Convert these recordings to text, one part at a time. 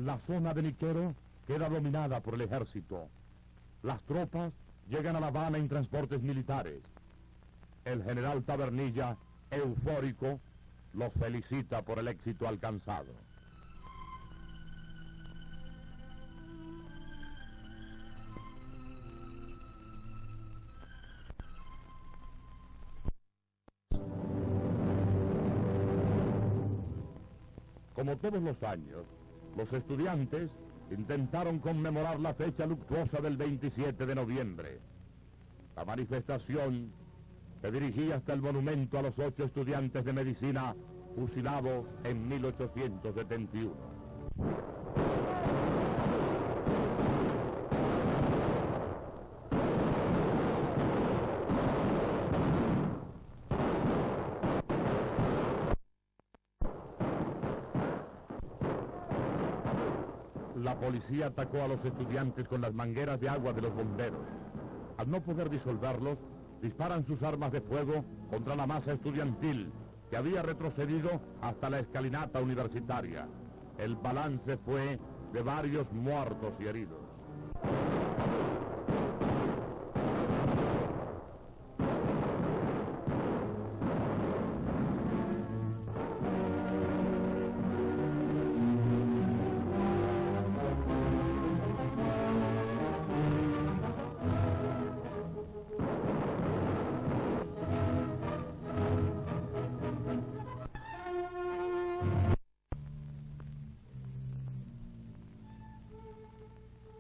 La zona de Niquero queda dominada por el ejército. Las tropas llegan a La Habana en transportes militares. El general Tabernilla, eufórico, los felicita por el éxito alcanzado. Como todos los años, los estudiantes intentaron conmemorar la fecha luctuosa del 27 de noviembre. La manifestación se dirigía hasta el monumento a los 8 estudiantes de medicina fusilados en 1871. La policía atacó a los estudiantes con las mangueras de agua de los bomberos. Al no poder disolverlos, disparan sus armas de fuego contra la masa estudiantil, que había retrocedido hasta la escalinata universitaria. El balance fue de varios muertos y heridos.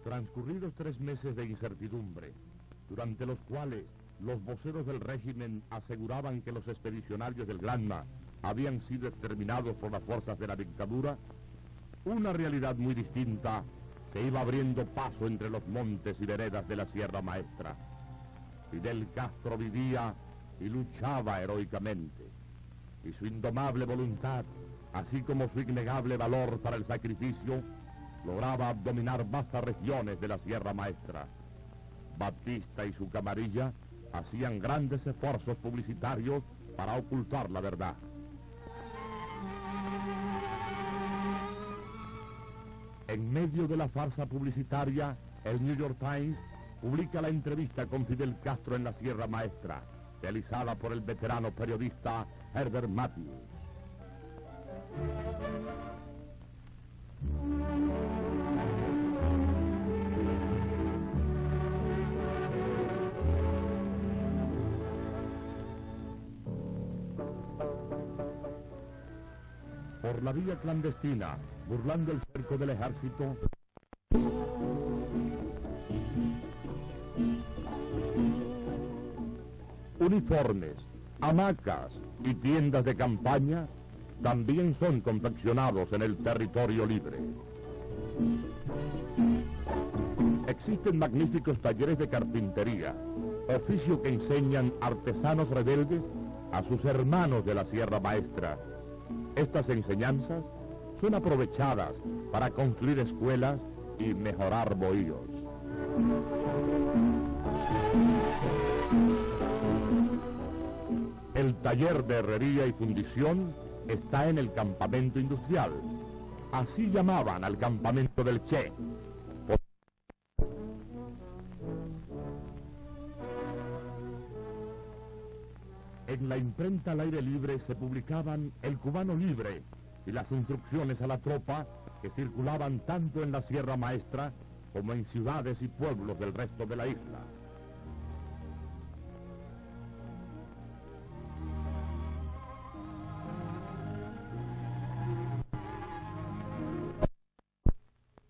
Transcurridos 3 meses de incertidumbre, durante los cuales los voceros del régimen aseguraban que los expedicionarios del Granma habían sido exterminados por las fuerzas de la dictadura, una realidad muy distinta se iba abriendo paso entre los montes y veredas de la Sierra Maestra. Fidel Castro vivía y luchaba heroicamente, y su indomable voluntad, así como su innegable valor para el sacrificio, lograba dominar vastas regiones de la Sierra Maestra. Batista y su camarilla hacían grandes esfuerzos publicitarios para ocultar la verdad. En medio de la farsa publicitaria, el New York Times publica la entrevista con Fidel Castro en la Sierra Maestra, realizada por el veterano periodista Herbert Matthews. Por la vía clandestina, burlando el cerco del ejército, uniformes, hamacas y tiendas de campaña también son confeccionados en el territorio libre. Existen magníficos talleres de carpintería, oficio que enseñan artesanos rebeldes a sus hermanos de la Sierra Maestra. Estas enseñanzas son aprovechadas para construir escuelas y mejorar bohíos. El taller de herrería y fundición está en el campamento industrial. Así llamaban al campamento del Che. En la imprenta al aire libre se publicaban El Cubano Libre y las instrucciones a la tropa que circulaban tanto en la Sierra Maestra como en ciudades y pueblos del resto de la isla.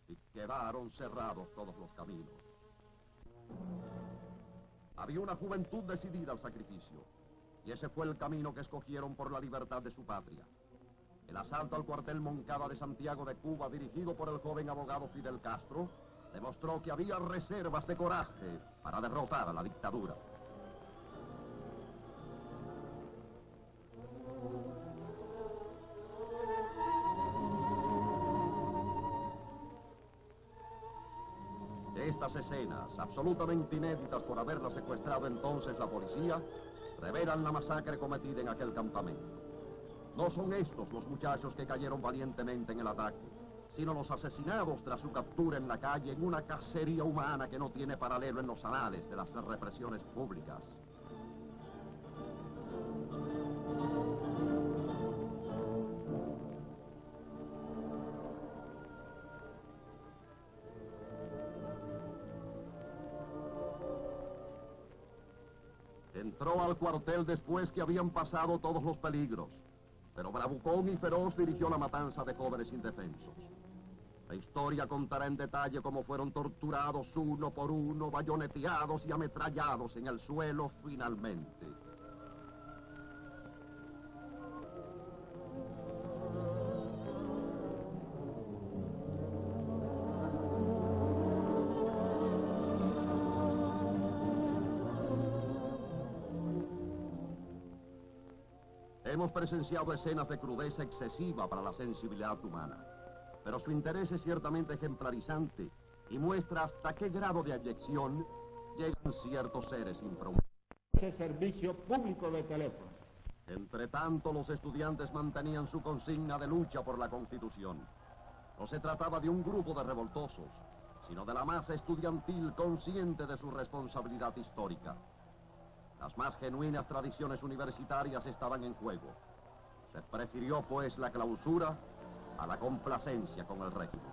Y quedaron cerrados todos los caminos. Había una juventud decidida al sacrificio. Y ese fue el camino que escogieron por la libertad de su patria. El asalto al cuartel Moncada de Santiago de Cuba, dirigido por el joven abogado Fidel Castro, demostró que había reservas de coraje para derrotar a la dictadura. Estas escenas, absolutamente inéditas por haberla secuestrado entonces la policía, revelan la masacre cometida en aquel campamento. No son estos los muchachos que cayeron valientemente en el ataque. sino los asesinados tras su captura en la calle en una cacería humana que no tiene paralelo en los anales de las represiones públicas. Entró al cuartel después que habían pasado todos los peligros, pero bravucón y feroz dirigió la matanza de jóvenes indefensos. La historia contará en detalle cómo fueron torturados uno por uno, bayoneteados y ametrallados en el suelo finalmente. Hemos presenciado escenas de crudeza excesiva para la sensibilidad humana, pero su interés es ciertamente ejemplarizante y muestra hasta qué grado de abyección llegan ciertos seres infrahumanos. Ese servicio público de teléfono. Entre tanto, los estudiantes mantenían su consigna de lucha por la Constitución. No se trataba de un grupo de revoltosos, sino de la masa estudiantil consciente de su responsabilidad histórica. Las más genuinas tradiciones universitarias estaban en juego. Se prefirió, pues, la clausura a la complacencia con el régimen.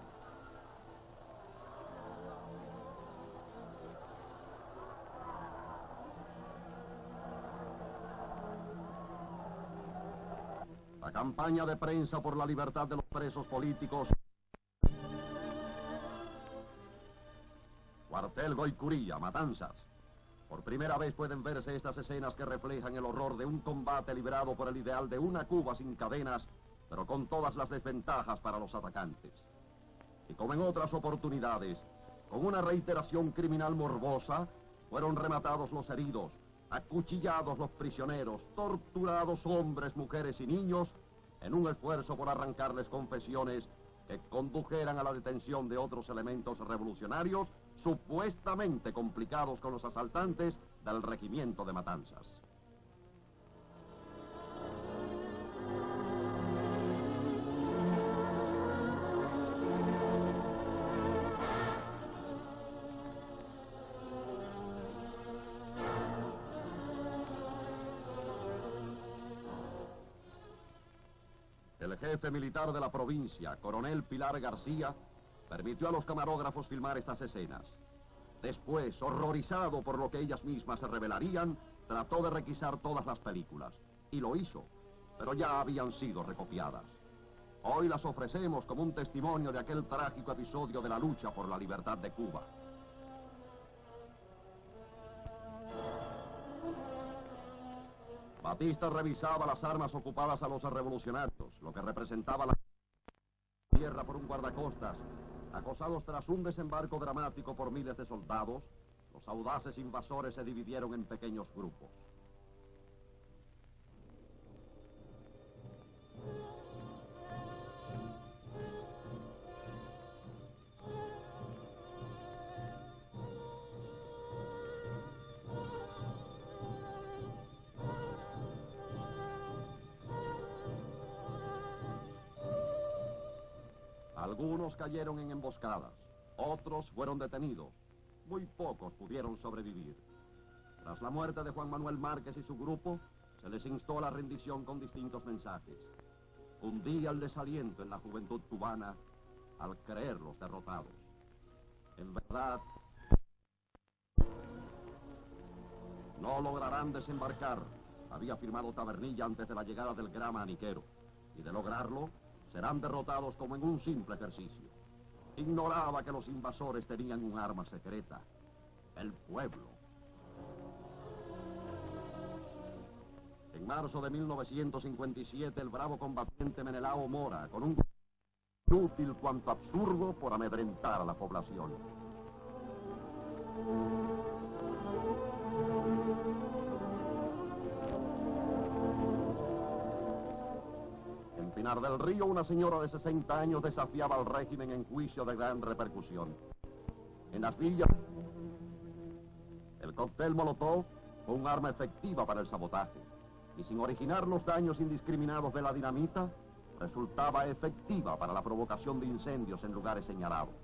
La campaña de prensa por la libertad de los presos políticos. Cuartel Goicuría, Matanzas. Por primera vez pueden verse estas escenas que reflejan el horror de un combate librado por el ideal de una Cuba sin cadenas, pero con todas las desventajas para los atacantes. Y como en otras oportunidades, con una reiteración criminal morbosa, fueron rematados los heridos, acuchillados los prisioneros, torturados hombres, mujeres y niños, en un esfuerzo por arrancarles confesiones que condujeran a la detención de otros elementos revolucionarios supuestamente complicados con los asaltantes del regimiento de Matanzas. El jefe militar de la provincia, coronel Pilar García, permitió a los camarógrafos filmar estas escenas. Después, horrorizado por lo que ellas mismas se revelarían, trató de requisar todas las películas. Y lo hizo, pero ya habían sido recopiadas. Hoy las ofrecemos como un testimonio de aquel trágico episodio de la lucha por la libertad de Cuba. Batista revisaba las armas ocupadas a los revolucionarios, lo que representaba la tierra por un guardacostas. Acosados tras un desembarco dramático por miles de soldados, los audaces invasores se dividieron en pequeños grupos. Algunos cayeron en emboscadas, otros fueron detenidos. Muy pocos pudieron sobrevivir. Tras la muerte de Juan Manuel Márquez y su grupo, se les instó a la rendición con distintos mensajes. Hundía el desaliento en la juventud cubana al creerlos derrotados. En verdad, no lograrán desembarcar, había afirmado Tabernilla antes de la llegada del gran maniquero, y de lograrlo, serán derrotados como en un simple ejercicio. Ignoraba que los invasores tenían un arma secreta, el pueblo. En marzo de 1957, el bravo combatiente Menelao Mora, con un útil cuanto absurdo por amedrentar a la población. En Pinar del Río, una señora de 60 años desafiaba al régimen en juicio de gran repercusión. En las villas, el cóctel Molotov fue un arma efectiva para el sabotaje, y sin originar los daños indiscriminados de la dinamita, resultaba efectiva para la provocación de incendios en lugares señalados.